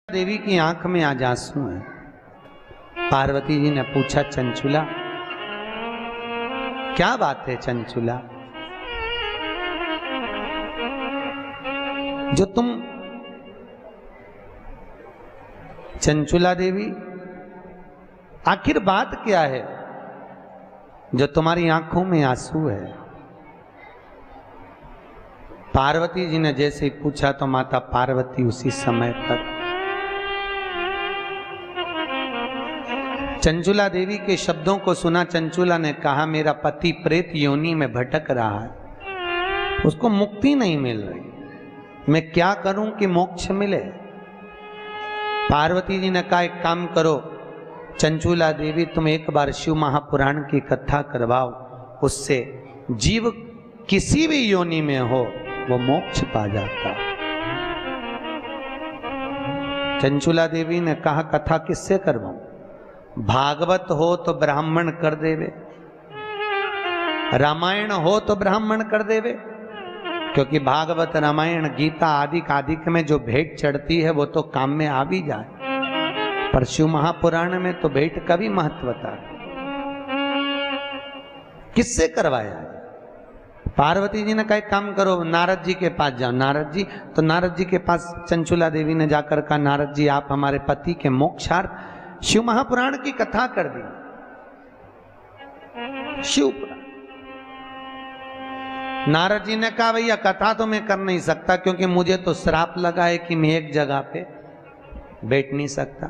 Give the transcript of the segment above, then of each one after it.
देवी की आंख में आज आंसू है। पार्वती जी ने पूछा, चंचुला क्या बात है? चंचुला, जो तुम चंचुला देवी, आखिर बात क्या है जो तुम्हारी आंखों में आंसू है? पार्वती जी ने जैसे ही पूछा तो माता पार्वती उसी समय पर चंचुला देवी के शब्दों को सुना। चंचुला ने कहा, मेरा पति प्रेत योनि में भटक रहा है, उसको मुक्ति नहीं मिल रही, मैं क्या करूं कि मोक्ष मिले? पार्वती जी ने कहा, एक काम करो चंचुला देवी, तुम एक बार शिव महापुराण की कथा करवाओ, उससे जीव किसी भी योनि में हो वो मोक्ष पा जाता। चंचुला देवी ने कहा, कथा किससे करवाऊं? भागवत हो तो ब्राह्मण कर देवे, रामायण हो तो ब्राह्मण कर देवे, क्योंकि भागवत रामायण गीता आदि कादिक में जो भेंट चढ़ती है वो तो काम में आ भी जाए, पर शिव महापुराण में तो भेंट का भी महत्वता है। किससे करवाया है? पार्वती जी ने कहा, एक काम करो नारद जी के पास जाओ। नारद जी, तो नारद जी के पास चंचुला देवी ने जाकर कहा, नारद जी आप हमारे पति के मोक्षार्थ शिव महापुराण की कथा कर दी। शिव पुराण। नारद जी ने कहा, भैया कथा तो मैं कर नहीं सकता, क्योंकि मुझे तो श्राप लगा है कि मैं एक जगह पे बैठ नहीं सकता।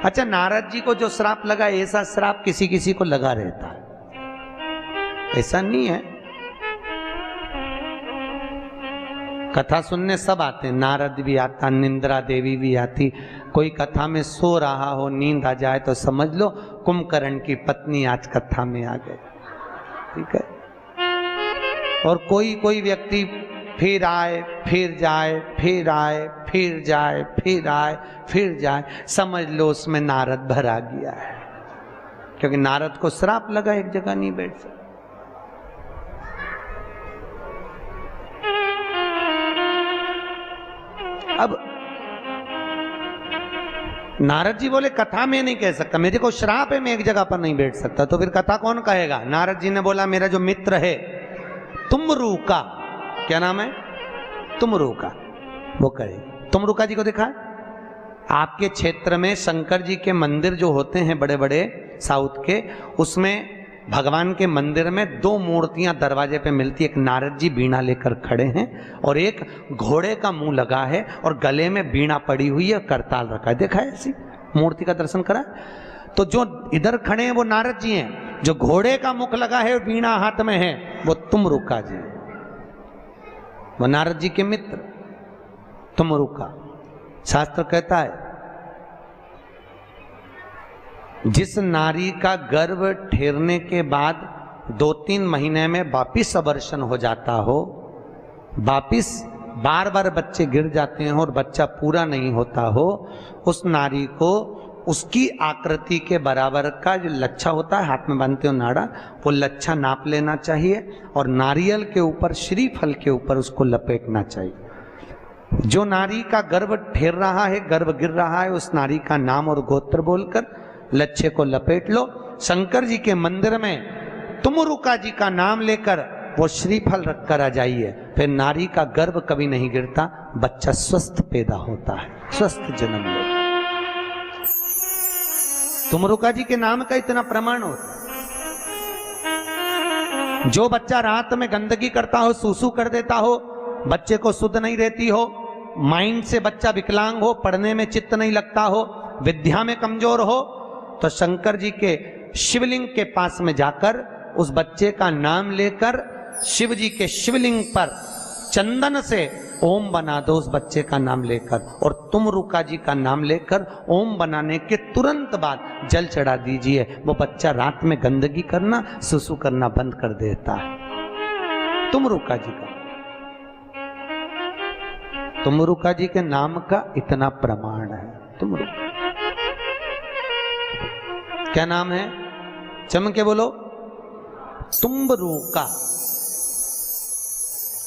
अच्छा, नारद जी को जो श्राप लगा, ऐसा श्राप किसी किसी को लगा रहता है, ऐसा नहीं है। कथा सुनने सब आते हैं, नारद भी आता, निंद्रा देवी भी आती। कोई कथा में सो रहा हो, नींद आ जाए तो समझ लो कुंभकर्ण की पत्नी आज कथा में आ गई, ठीक है। और कोई कोई व्यक्ति फिर आए फिर जाए, फिर आए फिर जाए, फिर आए फिर जाए, समझ लो उसमें नारद भरा गया है, क्योंकि नारद को श्राप लगा, एक जगह नहीं बैठ सकता। अब नारद जी बोले, कथा में नहीं कह सकता, मेरे को श्राप है, मैं एक जगह पर नहीं बैठ सकता, तो फिर कथा कौन कहेगा? नारद जी ने बोला, मेरा जो मित्र है तुमरुका, क्या नाम है? तुमरुका, वो कहे। तुमरुका जी को देखा है? आपके क्षेत्र में शंकर जी के मंदिर जो होते हैं बड़े बड़े साउथ के, उसमें भगवान के मंदिर में दो मूर्तियां दरवाजे पे मिलती है। एक नारद जी बीणा लेकर खड़े हैं और एक घोड़े का मुंह लगा है और गले में बीणा पड़ी हुई है, करताल रखा है। देखा है ऐसी मूर्ति का दर्शन करा? तो जो इधर खड़े हैं वो नारद जी हैं, जो घोड़े का मुख लगा है और बीणा हाथ में है वो तुमरुका जी, वो नारद जी के मित्र तुमरुका। शास्त्र कहता है, जिस नारी का गर्भ ठहरने के बाद 2-3 महीने में वापिस अबॉर्शन हो जाता हो, वापिस बार बार बच्चे गिर जाते हैं और बच्चा पूरा नहीं होता हो, उस नारी को उसकी आकृति के बराबर का जो लच्छा होता है, हाथ में बांधते हो नाड़ा, वो लच्छा नाप लेना चाहिए और नारियल के ऊपर, श्रीफल के ऊपर उसको लपेटना चाहिए। जो नारी का गर्भ ठहर रहा है, गर्भ गिर रहा है, उस नारी का नाम और गोत्र बोलकर लच्छे को लपेट लो। शंकर जी के मंदिर में तुमरुका जी का नाम लेकर वो श्रीफल रख कर आ जाइए, फिर नारी का गर्भ कभी नहीं गिरता, बच्चा स्वस्थ पैदा होता है, स्वस्थ जन्म ले। तुमरुका जी के नाम का इतना प्रमाण होता है। जो बच्चा रात में गंदगी करता हो, सूसू कर देता हो, बच्चे को सुध नहीं रहती हो, माइंड से बच्चा विकलांग हो, पढ़ने में चित्त नहीं लगता हो, विद्या में कमजोर हो, तो शंकर जी के शिवलिंग के पास में जाकर उस बच्चे का नाम लेकर शिव जी के शिवलिंग पर चंदन से ओम बना दो, उस बच्चे का नाम लेकर, और तुमरुका जी का नाम लेकर ओम बनाने के तुरंत बाद जल चढ़ा दीजिए। वो बच्चा रात में गंदगी करना, सुसु करना बंद कर देता है। तुमरुका जी का, तुमरुका जी के नाम का इतना प्रमाण है। तुमरुका क्या नाम है? चम के बोलो, तुमरुका,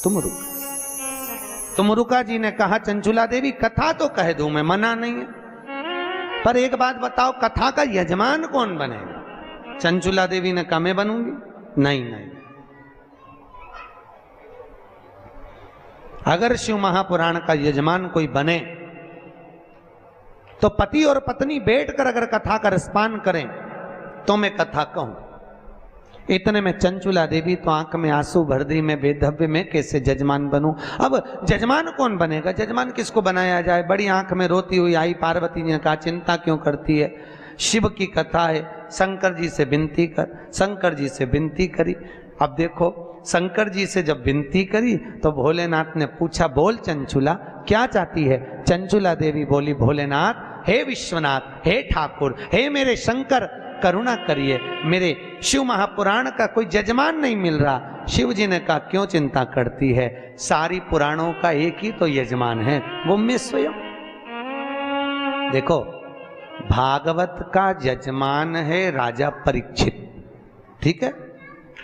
तुमरुका। तो मुरुका जी ने कहा चंचुला देवी कथा तो कह दूं मैं, मना नहीं है, पर एक बात बताओ कथा का यजमान कौन बनेगा? चंचुला देवी ने कहा मैं बनूंगी। नहीं नहीं, अगर शिव महापुराण का यजमान कोई बने तो पति और पत्नी बैठकर अगर कथा का रसपान करें तो मैं कथा कहूं। इतने में चंचुला देवी तो आंख में आंसू भर दी, मैं बेधव्य में कैसे जजमान बनूं? अब जजमान कौन बनेगा? जजमान किसको बनाया जाए? बड़ी आंख में रोती हुई आई पार्वती ने कहा चिंता क्यों करती है, शिव की कथा है, शंकर जी से विनती कर। शंकर जी से विनती करी। अब देखो शंकर जी से जब विनती करी तो भोलेनाथ ने पूछा बोल चंचुला क्या चाहती है? चंचुला देवी बोली भोलेनाथ, हे विश्वनाथ, हे ठाकुर, हे मेरे शंकर, करुणा करिए, मेरे शिव महापुराण का कोई जजमान नहीं मिल रहा। शिव जी ने कहा क्यों चिंता करती है, सारी पुराणों का एक ही तो यजमान है, वो मैं स्वयं। देखो भागवत का यजमान है राजा परीक्षित, ठीक है,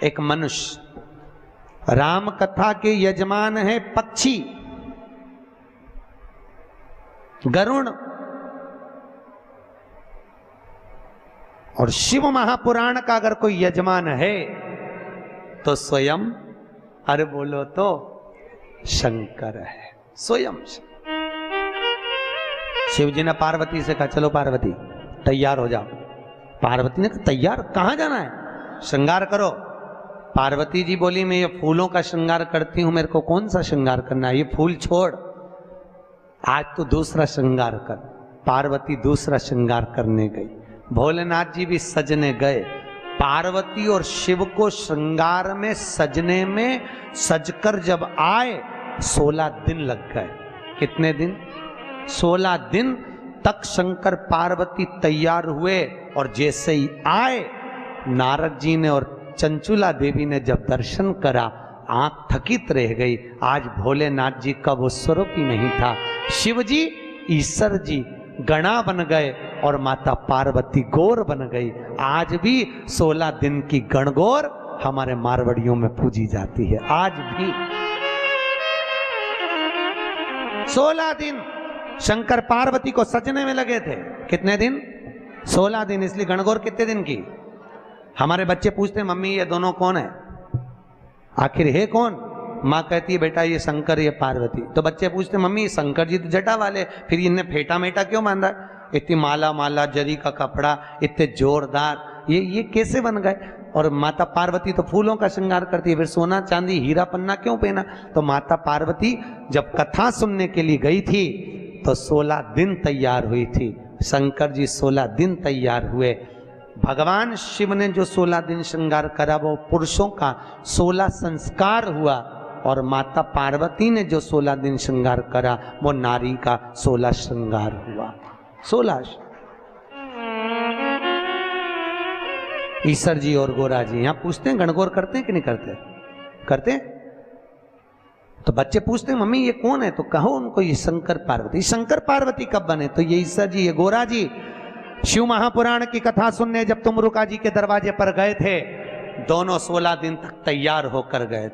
एक मनुष्य। राम कथा के यजमान है पक्षी गरुण, और शिव महापुराण का अगर कोई यजमान है तो स्वयं, अरे बोलो तो शंकर है, स्वयं। शिव जी ने पार्वती से कहा चलो पार्वती तैयार हो जाओ। पार्वती ने कहा तैयार, कहां जाना है? श्रृंगार करो। पार्वती जी बोली मैं ये फूलों का श्रृंगार करती हूं, मेरे को कौन सा श्रृंगार करना है, ये फूल छोड़, आज तो दूसरा श्रृंगार कर। पार्वती दूसरा श्रृंगार करने गई, भोलेनाथ जी भी सजने गए। पार्वती और शिव को श्रृंगार में सजने में सजकर जब आए 16 दिन लग गए। कितने दिन? 16 दिन तक शंकर पार्वती तैयार हुए, और जैसे ही आए नारद जी ने और चंचुला देवी ने जब दर्शन करा आंख थकित रह गई। आज भोलेनाथ जी का वो स्वरूप ही नहीं था। शिव जी ईश्वर जी गणा बन गए और माता पार्वती गौर बन गई। आज भी 16 दिन की गणगौर हमारे मारवाड़ियों में पूजी जाती है, आज भी 16 दिन शंकर पार्वती को सजने में लगे थे। कितने दिन? 16 दिन। इसलिए गणगौर कितने दिन की? हमारे बच्चे पूछते हैं मम्मी ये दोनों कौन है, आखिर है कौन? माँ कहती है बेटा ये शंकर ये पार्वती। तो बच्चे पूछते मम्मी शंकर जी तो जटा वाले, फिर इनने फेटा मेटा क्यों बांधा? इतनी माला माला जरी का कपड़ा, इतने जोरदार, ये कैसे बन गए? और माता पार्वती तो फूलों का श्रृंगार करती है, फिर सोना चांदी हीरा पन्ना क्यों पहना? तो माता पार्वती जब कथा सुनने के लिए गई थी तो 16 दिन तैयार हुई थी। शंकर जी 16 दिन तैयार हुए। भगवान शिव ने जो 16 दिन श्रृंगार करा वो पुरुषों का 16 संस्कार हुआ, और माता पार्वती ने जो 16 दिन श्रृंगार करा वो नारी का 16 श्रृंगार हुआ। 16। ईश्वर जी और गोरा जी यहाँ पूछते हैं गणगौर करते हैं कि नहीं करते? करते हैं। तो बच्चे पूछते हैं मम्मी ये कौन है? तो कहो उनको ये शंकर पार्वती। शंकर पार्वती कब बने? तो ये ईश्वर जी ये गोरा जी शिव महापुराण की कथा सुनने जब तुम रुका जी के दरवाजे पर गए थे, दोनों 16 दिन तक तैयार होकर गए थे।